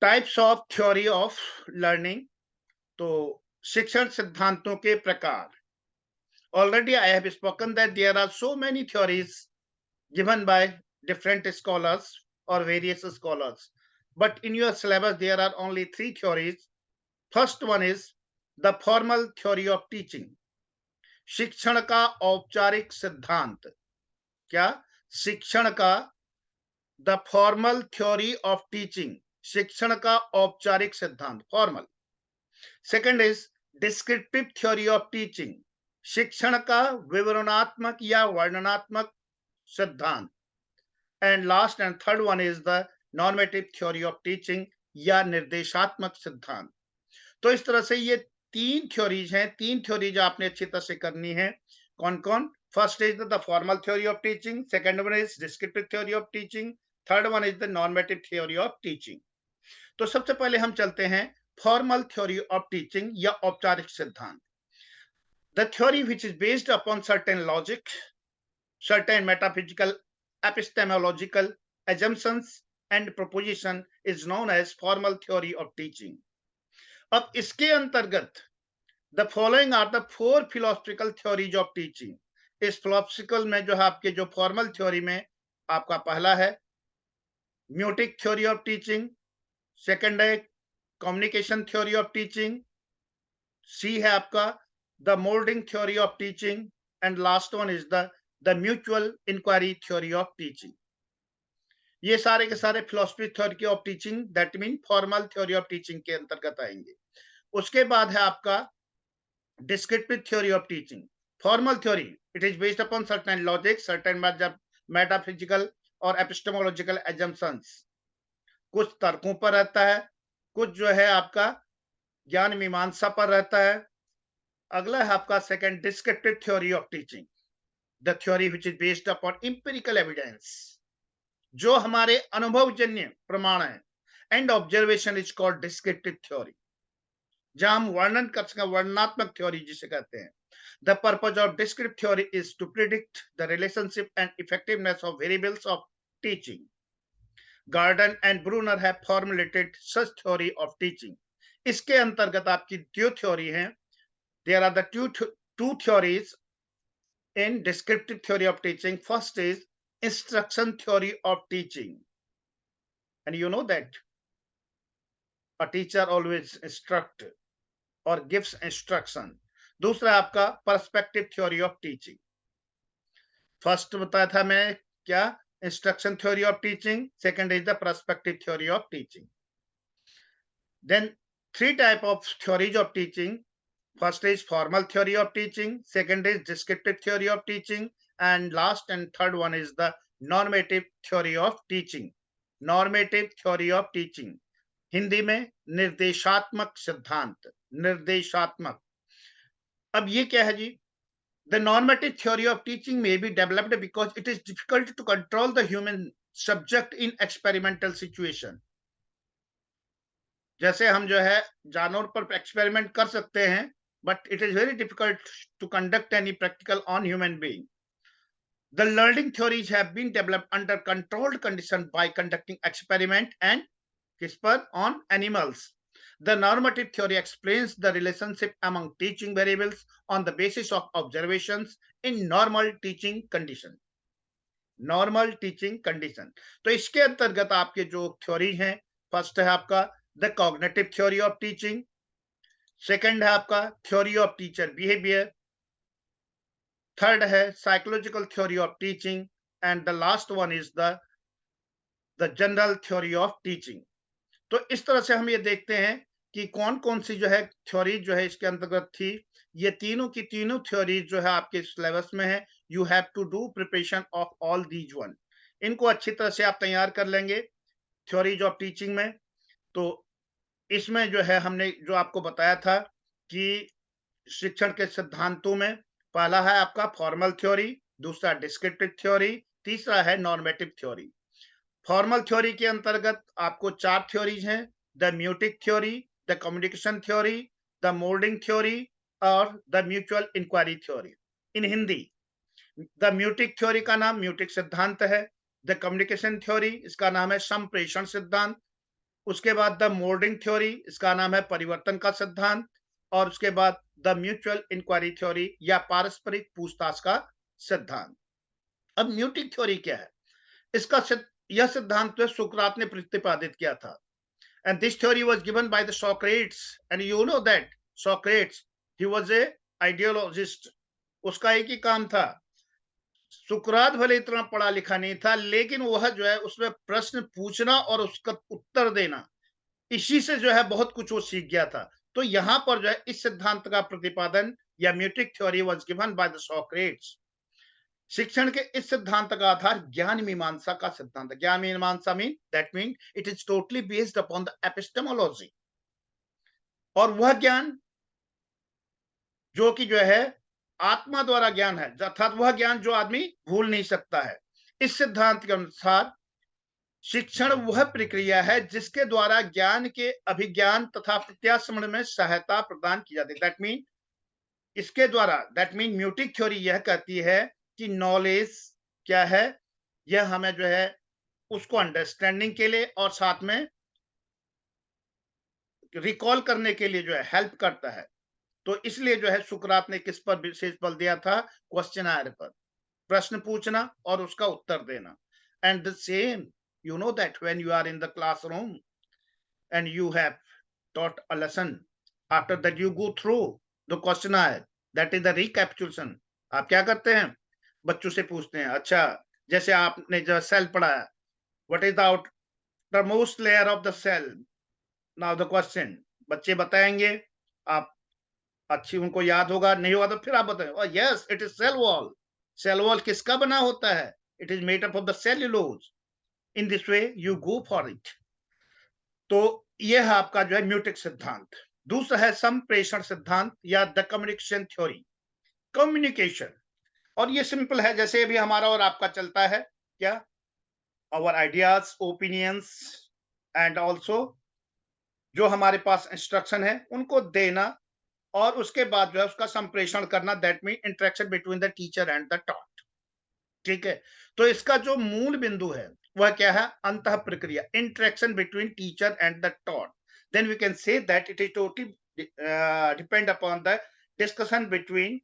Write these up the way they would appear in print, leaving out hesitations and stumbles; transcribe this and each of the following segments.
Types of theory of learning. तो शिक्षण सिद्धांतों के प्रकार। Already I have spoken that there are so many theories given by different scholars or various scholars, but in your syllabus there are only three theories. First one is the formal theory of teaching, शिक्षण का औपचारिक सिद्धांत। क्या? शिक्षण का, the formal theory of teaching, शिक्षण का औपचारिक सिद्धांत, formal. Second is descriptive theory of teaching, शिक्षण का विवरणात्मक या वर्णनात्मक सिद्धांत। And last and third one is the normative theory of teaching या निर्देशात्मक सिद्धांत। तो इस तरह से ये तीन थ्योरीज हैं। तीन थ्योरीज आपने अच्छी तरह से करनी है। कौन कौन? First is the formal theory of teaching, second one is descriptive theory of teaching, third one is the normative theory of teaching. तो सबसे पहले हम चलते हैं फॉर्मल थ्योरी ऑफ टीचिंग या औपचारिक सिद्धांत। The theory which is based upon certain logic, certain metaphysical, epistemological assumptions and proposition is known as formal theory of teaching. अब इसके अंतर्गत the following are the four philosophical theories of teaching. इस philosophical में जो है आपके जो formal theory में आपका पहला है meiotic theory of teaching, second है communication theory of teaching, C है आपका the molding theory of teaching, and last one is the mutual inquiry theory of teaching. ये सारे के सारे philosophy theory of teaching, that mean formal theory of teaching के अंतर्गत आएंगे। उसके बाद है आपका descriptive theory of teaching. Formal theory, it is based upon certain logic, certain metaphysical और एपिस्टेमोलॉजिकल एजम्पशंस, कुछ तर्कों पर रहता है, कुछ जो है आपका ज्ञान मीमांसा पर रहता है। अगला है आपका second descriptive theory of teaching, the theory which is based upon empirical evidence, जो हमारे अनुभवजन्य प्रमाण है। And observation is called descriptive theory, जहां हम वर्णन कर सकें, वर्णनात्मक थ्योरी जिसे कहते हैं। The purpose of descriptive theory is to predict the relationship and effectiveness of variables of teaching. Gordon and Bruner have formulated such theory of teaching. इसके अंतर्गत आपकी दो थ्योरी हैं। There are the two theories in descriptive theory of teaching. First is instruction theory of teaching, and you know that a teacher always instruct or gives instruction. दूसरा आपका perspective theory of teaching. First बताया था मैं क्या? Instruction theory of teaching, second is the perspective theory of teaching. Then three type of theories of teaching. First is formal theory of teaching, second is descriptive theory of teaching, and last and third one is the normative theory of teaching. Normative theory of teaching, Hindi में निर्देशात्मक सिद्धांत, निर्देशात्मक। अब ये क्या है जी? The normative theory of teaching may be developed because it is difficult to control the human subject in experimental situation. जैसे हम जो है जानवर पर एक्सपेरिमेंट कर सकते हैं, but it is very difficult to conduct any practical on human being. The learning theories have been developed under controlled conditions by conducting experiment and CRISPR on animals. The normative theory explains the relationship among teaching variables on the basis of observations in normal teaching condition. Normal teaching condition. तो इसके अंतर्गत आपके जो theory हैं, first है आपका the cognitive theory of teaching, second है आपका theory of teacher behaviour, third है psychological theory of teaching, and the last one is the general theory of teaching. तो इस तरह से हम ये देखते हैं कि कौन कौन सी जो है थ्योरी जो है इसके अंतर्गत थी। ये तीनों की तीनों थ्योरी जो है आपके सिलेबस में है। You have to do preparation of all these one. इनको अच्छी तरह से आप तैयार कर लेंगे थ्योरीज ऑफ टीचिंग में। तो इसमें जो है हमने जो आपको बताया था कि शिक्षण के सिद्धांतों में पहला है आपका फॉर्मल थ्योरी, दूसरा डिस्क्रिप्टिव थ्योरी, तीसरा है नॉर्मेटिव थ्योरी। फॉर्मल थ्योरी के अंतर्गत आपको चार थ्योरीज हैं, the maieutic theory, the communication theory, the moulding theory और the mutual inquiry theory. In Hindi, the maieutic theory का नाम म्यूटिक सिद्धांत है, द कम्युनिकेशन थ्योरी इसका नाम है संप्रेषण सिद्धांत, उसके बाद द मोल्डिंग थ्योरी, इसका नाम है परिवर्तन का सिद्धांत, और उसके बाद द म्यूचुअल इंक्वायरी थ्योरी या पारस्परिक पूछताछ का सिद्धांत। अब म्यूटिक थ्योरी क्या है? इसका यह सिद्धांत जो सुकरात ने प्रतिपादित किया था, and this theory was given by the Socrates, and you know that Socrates, he was a ideologist. उसका एक ही काम था, सुकरात भले इतना पढ़ा लिखा नहीं था, लेकिन वह जो है उसमें प्रश्न पूछना और उसका उत्तर देना, इसी से जो है बहुत कुछ वो सीख गया था। तो यहाँ पर जो है इस सिद्धांत का प्रतिपादन या meiotic theory was given by the Socrates. शिक्षण के इस सिद्धांत का आधार ज्ञान मीमांसा का सिद्धांत। ज्ञान मीमांसा mean it is totally based upon the epistemology, और वह ज्ञान जो कि जो है आत्मा द्वारा ज्ञान है, अर्थात वह ज्ञान जो आदमी भूल नहीं सकता है। इस सिद्धांत के अनुसार शिक्षण वह प्रक्रिया है जिसके द्वारा ज्ञान के अभिज्ञान तथा प्रत्यास्मरण में सहायता प्रदान की जाती है। दैट मीन म्यूटिक थ्योरी यह कहती है कि नॉलेज क्या है, यह हमें जो है उसको अंडरस्टैंडिंग के लिए और साथ में रिकॉल करने के लिए जो है हेल्प करता है। तो इसलिए जो है सुकरात ने किस पर विशेष बल दिया था? क्वेश्चनर पर, प्रश्न पूछना और उसका उत्तर देना। And the same, you know that when you are in the classroom and you have taught a lesson, after that you go through the questionnaire, that is the recapitulation। आप क्या करते हैं? बच्चों से पूछते हैं, अच्छा जैसे आपने जो सेल पढ़ाया, what is the outermost layer of the cell, now the question, बच्चे बताएंगे, आप अच्छी उनको याद होगा, नहीं होगा तो फिर आप बताएं, oh yes it is cell wall। Cell wall किसका बना होता है? It is made up of the cellulose. In this way you go for it. तो यह है आपका जो है म्यूटिक सिद्धांत। दूसरा है संप्रेषण सिद्धांत या द कम्युनिकेशन थ्योरी। कम्युनिकेशन, और ये सिंपल है, जैसे भी हमारा और आपका चलता है, क्या? Our ideas, opinions and also जो हमारे पास इंस्ट्रक्शन है उनको देना, और उसके बाद जो है उसका संप्रेषण करना, that mean interaction between the teacher and the taught. ठीक है, तो इसका जो मूल बिंदु है वह क्या है? अंतः प्रक्रिया, interaction between teacher and the taught. Then we can say that it is totally depend upon the discussion between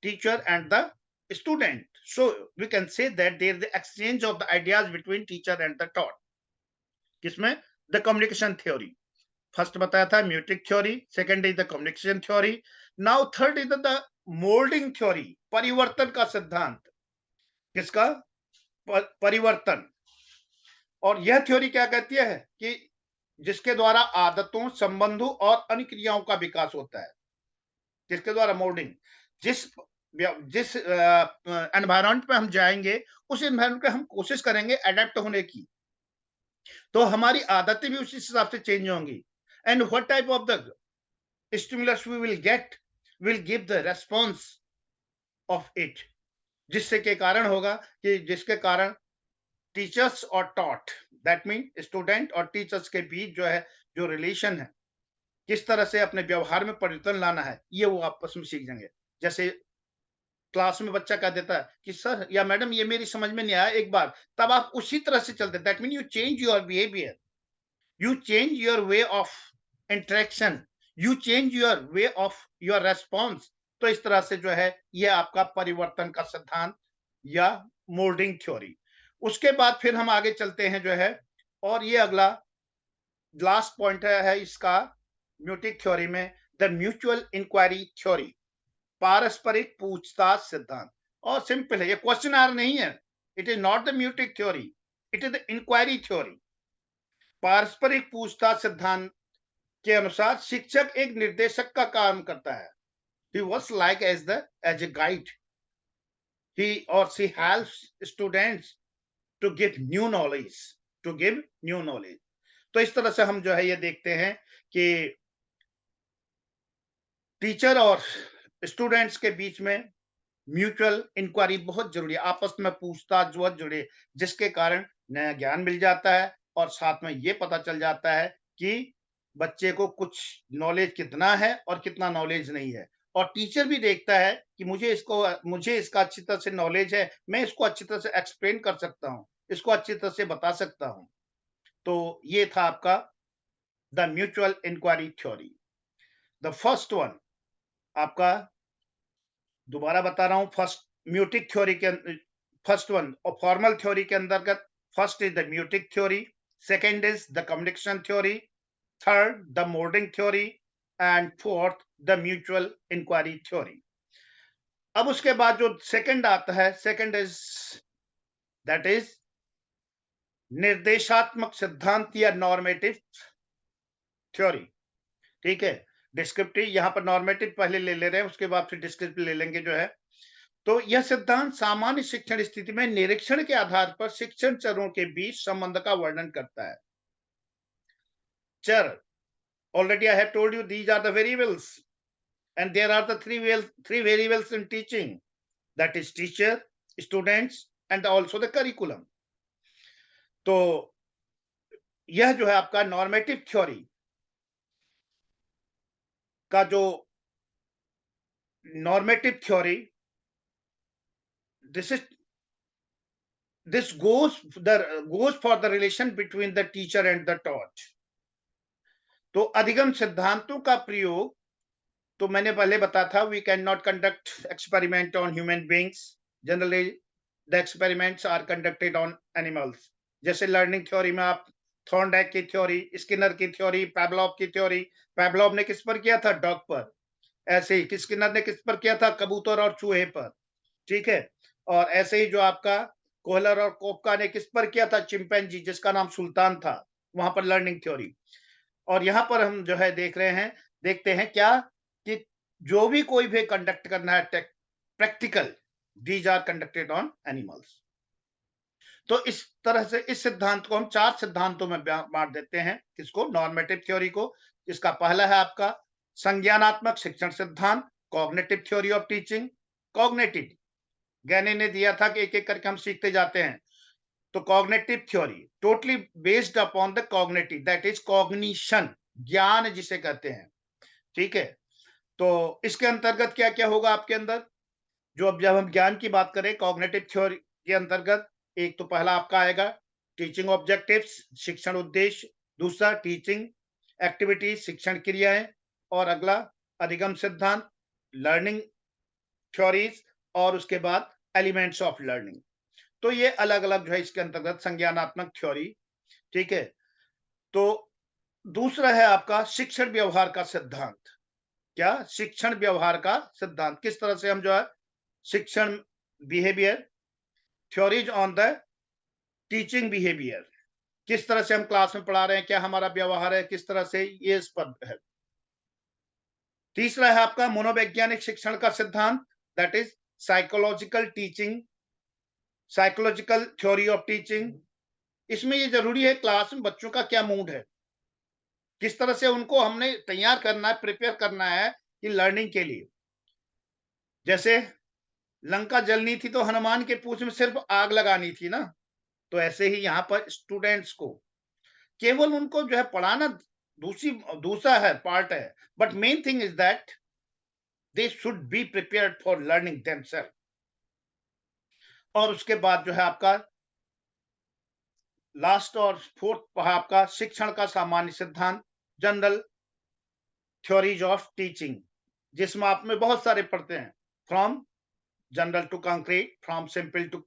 teacher and the student. So we can say that there is the exchange of the ideas between teacher and the taught। किसमें? The communication theory. First बताया था meiotic theory, second is the communication theory, now third is the moulding theory, परिवर्तन का सिद्धांत। किसका? परिवर्तन। और यह थ्योरी क्या कहती है कि जिसके द्वारा आदतों, संबंधों और अनुक्रियाओं का विकास होता है। किसके द्वारा? मोल्डिंग। जिस जिस एनवायरमेंट में हम जाएंगे, उस एनवायरमेंट में हम कोशिश करेंगे अडेप्ट होने की, तो हमारी आदतें भी उसी हिसाब से चेंज होंगी। And what type of the stimulus we will get, will give the response of it, जिससे के कारण होगा कि जिसके कारण टीचर्स और टॉट, दैट मीन स्टूडेंट और टीचर्स के बीच जो है जो रिलेशन है, किस तरह से अपने व्यवहार में परिवर्तन लाना है, ये वो आपस में सीख जाएंगे। जैसे क्लास में बच्चा कह देता है कि सर या मैडम ये मेरी समझ में नहीं आया एक बार, तब आप उसी तरह से चलते, that mean you change your behaviour, you change your way of interaction, you change your way of your response. तो इस तरह से जो है ये आपका परिवर्तन का सिद्धांत या मोल्डिंग थ्योरी। उसके बाद फिर हम आगे चलते हैं जो है, और ये अगला लास्ट पॉइंट है इसका म्यूटिक थ्योरी में, द म्यूचुअल इंक्वायरी थ्योरी, पारस्परिक पूछताछ सिद्धांत। और सिंपल है, ये क्वेश्चन आर नहीं है, it is not the maieutic theory, it is the inquiry theory. पारस्परिक पूछताछ सिद्धांत के अनुसार शिक्षक एक निर्देशक का काम करता है। he was like as a guide, he or she helps students to give new knowledge। तो इस तरह से हम जो है ये देखते हैं कि टीचर और स्टूडेंट्स के बीच में म्यूचुअल इंक्वायरी बहुत जरूरी है, आपस में पूछताछ बहुत जरूरी है, जिसके कारण नया ज्ञान मिल जाता है और साथ में ये पता चल जाता है कि बच्चे को कुछ नॉलेज कितना है और कितना नॉलेज नहीं है। और टीचर भी देखता है कि मुझे इसका अच्छी तरह से नॉलेज है, मैं इसको अच्छी तरह से एक्सप्लेन कर सकता हूँ, इसको अच्छी तरह से बता सकता हूँ। तो ये था आपका the mutual inquiry theory. The first one आपका, दोबारा बता रहा हूं, फर्स्ट म्यूटिक थ्योरी के फर्स्ट वन और फॉर्मल थ्योरी के अंतर्गत first is the maieutic theory, second is the communication theory, third the moulding theory and fourth the mutual inquiry theory. अब उसके बाद जो सेकंड आता है, सेकंड इज दैट इज निर्देशात्मक सिद्धांत या नॉर्मेटिव थ्योरी। ठीक है, डिस्क्रिप्टिव यहां पर नॉर्मेटिव पहले ले रहे हैं, उसके बाद फिर डिस्क्रिप्टिव ले लेंगे जो है। तो यह सिद्धांत सामान्य शिक्षण स्थिति में निरीक्षण के आधार पर शिक्षण चरों के बीच संबंध का वर्णन करता है। चर, already I have told you these are the variables, and there are the three variables in teaching, that is teacher, students and also the curriculum। तो यह जो है आपका नॉर्मेटिव थ्योरी का जो normative theory, this goes for the relation between the teacher and the taught। तो अधिगम सिद्धांतों का प्रयोग, तो मैंने पहले बताया था, we can not conduct experiment on human beings, generally the experiments are conducted on animals. जैसे लर्निंग थ्योरी में आप थॉर्नडाइक की थ्योरी, स्किनर की थ्योरी, पैवलोव की थ्योरी, पैवलोव ने किस पर किया था? डॉग पर। ऐसे ही स्किनर ने किस पर किया था? कबूतर और चूहे पर। ठीक है, और ऐसे ही जो आपका कोहलर और कोपका ने किस पर किया था? चिंपैंजी, जिसका नाम सुल्तान था, वहां पर लर्निंग थ्योरी। और यहां पर हम जो है देखते हैं क्या कि जो भी कोई भी कंडक्ट करना है practical, these are conducted on animals. तो इस तरह से इस सिद्धांत को हम चार सिद्धांतों में बांट देते हैं। किसको? नॉर्मेटिव थ्योरी को। इसका पहला है आपका संज्ञानात्मक शिक्षण सिद्धांत, cognitive theory of teaching. Cognitive, गैनी ने दिया था कि एक एक करके हम सीखते जाते हैं। तो cognitive theory totally based upon the cognitive, that is cognition, ज्ञान जिसे कहते हैं। ठीक है, तो इसके अंतर्गत क्या क्या होगा आपके अंदर? जो अब जब हम ज्ञान की बात करें कॉग्निटिव थ्योरी के अंतर्गत, एक तो पहला आपका आएगा टीचिंग ऑब्जेक्टिव्स, शिक्षण उद्देश्य। दूसरा टीचिंग एक्टिविटीज, शिक्षण क्रियाएं। और अगला अधिगम सिद्धांत, लर्निंग थ्योरीज। और उसके बाद एलिमेंट्स ऑफ लर्निंग। तो ये अलग अलग जो है इसके अंतर्गत संज्ञानात्मक थ्योरी। ठीक है, तो दूसरा है आपका शिक्षण व्यवहार का सिद्धांत। क्या? शिक्षण व्यवहार का सिद्धांत। किस तरह से हम जो है शिक्षण behaviour, theories on the teaching behaviour, किस तरह से हम क्लास में पढ़ा रहे हैं, क्या हमारा व्यवहार है, किस तरह से, ये इस पर है। तीसरा है आपका मनोवैज्ञानिक शिक्षण का सिद्धांत, that is psychological teaching, psychological theory of teaching. इसमें ये जरूरी है क्लास में बच्चों का क्या मूड है, किस तरह से उनको हमने तैयार करना है, प्रिपेयर करना है कि लर्निंग के लिए। जैसे लंका जलनी थी तो हनुमान के पूंछ में सिर्फ आग लगानी थी ना, तो ऐसे ही यहाँ पर स्टूडेंट्स को केवल उनको जो है पढ़ाना दूसरा है, पार्ट है, but main thing is that they should be prepared for learning themselves. और उसके बाद जो है आपका लास्ट और फोर्थ आपका शिक्षण का सामान्य सिद्धांत, जनरल थ्योरीज ऑफ टीचिंग, जिसमें आप में बहुत सारे पढ़ते हैं, from general to concrete, from simple to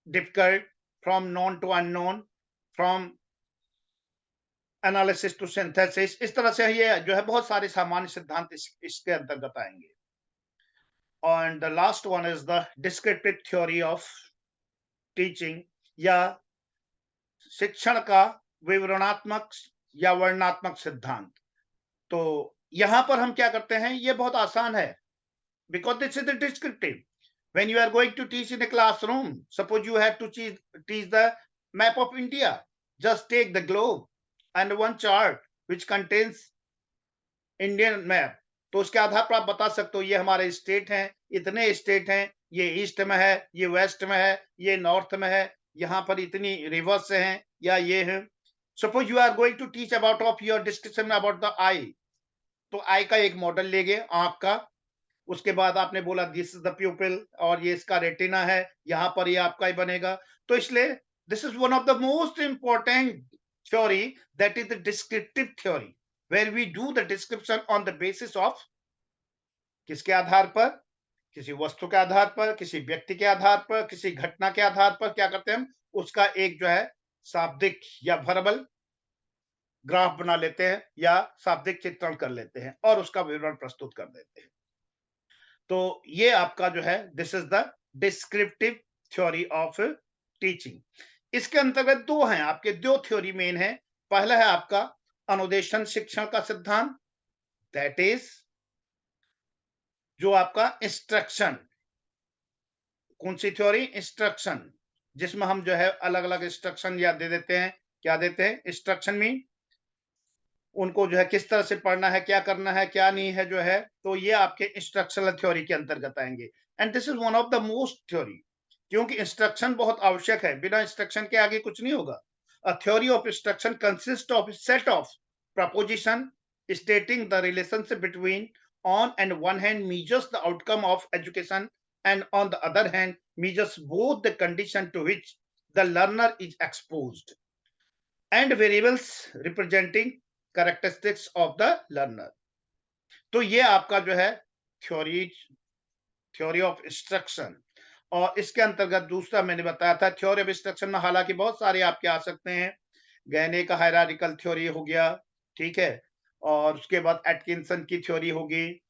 difficult, from known to unknown, from analysis to synthesis. इस तरह से ये जो है बहुत सारे सामान्य सिद्धांत इसके अंतर्गत आएंगे। और the last one is the descriptive theory of teaching, या शिक्षण का विवरणात्मक या वर्णनात्मक सिद्धांत। तो यहां पर हम क्या करते हैं, ये बहुत आसान है, because this is the descriptive। When you are going to teach in a classroom, suppose you have to teach the map of India, just take the globe and one chart which contains Indian map। तो उसके आधार पर आप बता सकते हो ये हमारे state हैं, इतने स्टेट हैं, ये ईस्ट में है, ये वेस्ट में है, ये नॉर्थ में है, यहाँ पर इतनी रिवर्स हैं, या ये है। Suppose you are going to teach about of your discussion about the eye, तो आई का एक मॉडल ले गए, आंख का। उसके बाद आपने बोला दिस इज द प्यूपिल, और ये इसका रेटिना है, यहाँ पर ये आपका ही बनेगा। तो इसलिए this is one of the most important theory, that is the descriptive theory, where we do the description on the basis of किसके आधार पर, किसी वस्तु के आधार पर, किसी व्यक्ति के आधार पर, किसी घटना के आधार पर क्या करते हैं हम, उसका एक जो है शाब्दिक या वर्बल ग्राफ बना लेते हैं या शाब्दिक चित्रण कर लेते हैं और उसका विवरण प्रस्तुत कर देते हैं। तो ये आपका जो है this is the descriptive theory of teaching. इसके अंतर्गत दो हैं आपके, दो थ्योरी मेन है। पहला है आपका अनुदेशन शिक्षण का सिद्धांत, दैट इज जो आपका इंस्ट्रक्शन, कौन सी थ्योरी, इंस्ट्रक्शन, जिसमें हम जो है अलग अलग इंस्ट्रक्शन या दे देते हैं, क्या देते हैं, इंस्ट्रक्शन मीन उनको जो है किस तरह से पढ़ना है, क्या करना है, क्या नहीं है जो है, तो ये आपके इंस्ट्रक्शनल थ्योरी के अंतर्गत आएंगे। And this is one of the most theory, क्योंकि इंस्ट्रक्शन बहुत आवश्यक है, बिना इंस्ट्रक्शन के आगे कुछ नहीं होगा। A theory of instruction consist of set of preposition stating the relationship between, on and one hand measures the outcome of education, and on the other hand measures both the condition to which the learner is exposed and variables representing characteristics of the learner। तो ये आपका जो है theory, theory of instruction. और इसके अंतर्गत दूसरा मैंने बताया था थ्योरी ऑफ इंस्ट्रक्शन में हालांकि बहुत सारे आपके आ सकते हैं, गैने का हायरार्किकल थ्योरी हो गया, ठीक है, और उसके बाद एटकिंसन की थ्योरी होगी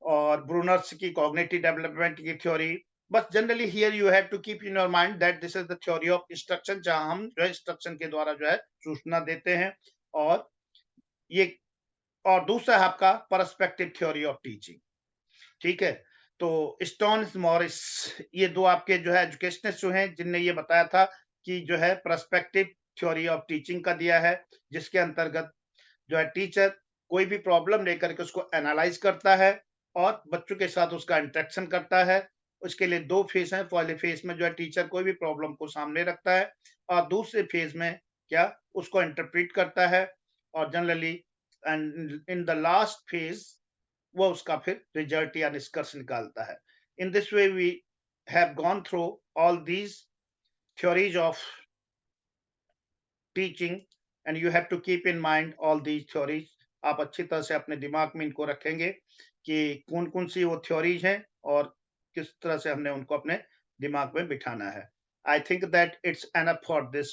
और ब्रूनर्स की कॉग्निटिव डेवलपमेंट की थ्योरी। बस generally here you have to keep in your mind that this is the theory of instruction, जहां हम जो है इंस्ट्रक्शन के द्वारा जो है सूचना देते हैं। और ये, और दूसरा है आपका पर्सपेक्टिव थ्योरी ऑफ टीचिंग, ठीक है। तो स्टोन मॉरिस, ये दो आपके जो है एजुकेशनिस्ट जो हैं जिनने ये बताया था कि जो है पर्सपेक्टिव थ्योरी ऑफ टीचिंग का दिया है, जिसके अंतर्गत जो है टीचर कोई भी प्रॉब्लम लेकर के उसको एनालाइज करता है और बच्चों के साथ उसका इंटरेक्शन करता है। उसके लिए दो फेज हैं, पहले फेज में जो है टीचर कोई भी प्रॉब्लम को सामने रखता है और दूसरे फेज में क्या उसको इंटरप्रेट करता है, और generally and in the last phase वो उसका फिर रिजल्ट या निष्कर्ष निकालता है। In this way we have gone through all these theories of teaching and you have to keep in mind all these theories। आप अच्छी तरह से अपने दिमाग में इनको रखेंगे कि कौन कौन सी वो थ्योरीज हैं और किस तरह से हमने उनको अपने दिमाग में बिठाना है। I think that it's enough for this